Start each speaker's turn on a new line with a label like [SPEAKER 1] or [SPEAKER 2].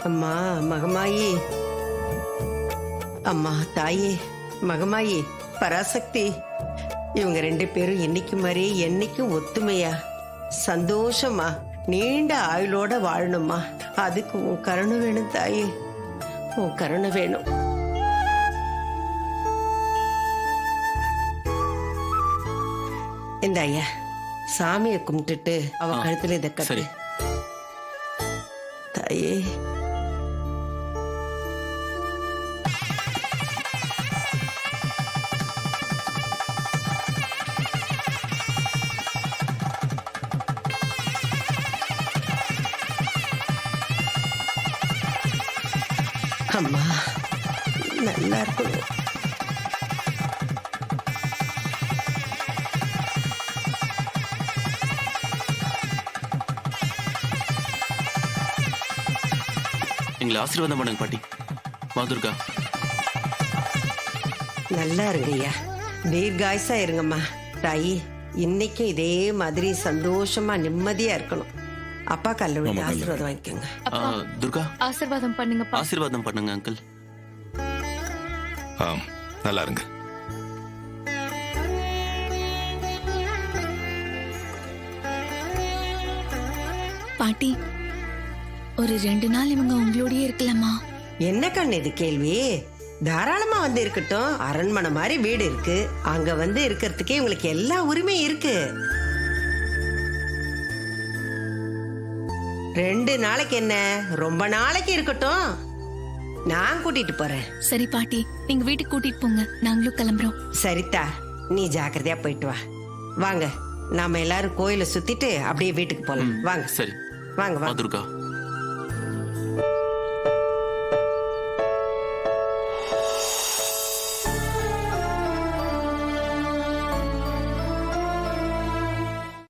[SPEAKER 1] அம்மா மகமாயி, அம்மா தாயே மகமாயி, பராசக்தி, இவங்க 2 பேரும் என்னைக்கு மாதிரி என்னைக்கும் ஒத்துமையா சந்தோஷமா நீண்ட ஆயுளோட வாழணுமா. அதுக்கு உன் கருணை வேணும் தாயே, உன் கருணை வேணும். இந்த ஐயா சாமியை கும்பிட்டுட்டு அவ கழுத்துல இதை கட்டு தாயே. அம்மா நல்லா இருக்கணும்.
[SPEAKER 2] எங்களை ஆசீர்வாதம் பண்ணுங்க பாட்டி. மாதுர்கா
[SPEAKER 1] நல்லா இருங்கய்யா, தீர்காயுசா இருங்கம்மா. தாயி இன்னைக்கும் இதே மாதிரி சந்தோஷமா நிம்மதியா இருக்கணும். அப்பா கல்ல விட்டு ஆசீர்வாதம் வாங்கிக்கோங்க.
[SPEAKER 2] துர்கா
[SPEAKER 3] ஆசீர்வாதம் பண்ணுங்கப்பா.
[SPEAKER 2] ஆசீர்வாதம் பண்ணுங்க அங்கிள்.
[SPEAKER 4] நல்லா இருங்க.
[SPEAKER 3] பாட்டி ஒரு 2 நாள் இவங்க உங்களோடயே இருக்கலாமா?
[SPEAKER 1] என்ன கண்ணு இது கேள்வி? தாராளமா வந்து இருக்கட்டும். அரண்மனை மாதிரி வீடு இருக்கு, அங்க வந்து இருக்கிறதுக்கே உங்களுக்கு எல்லா உரிமையும் இருக்கு. 2 நாளைக்கு என்ன, ரொம்ப நாளைக்கு இருக்கட்டும். நான் கூட்டிட்டு போறேன்.
[SPEAKER 3] சரி பாட்டி, நீங்க வீட்டுக்கு கூட்டிட்டு போங்க, நாங்களும் கிளம்புறோம்.
[SPEAKER 1] சரிதா, நீ ஜாக்கிரதையா போயிட்டு வா. வாங்க, நாம எல்லாரும் கோயிலை சுத்திட்டு அப்படியே வீட்டுக்கு போலாம். வாங்க
[SPEAKER 2] சரி
[SPEAKER 1] வாங்க வாங்க.
[SPEAKER 2] மாதுர்கா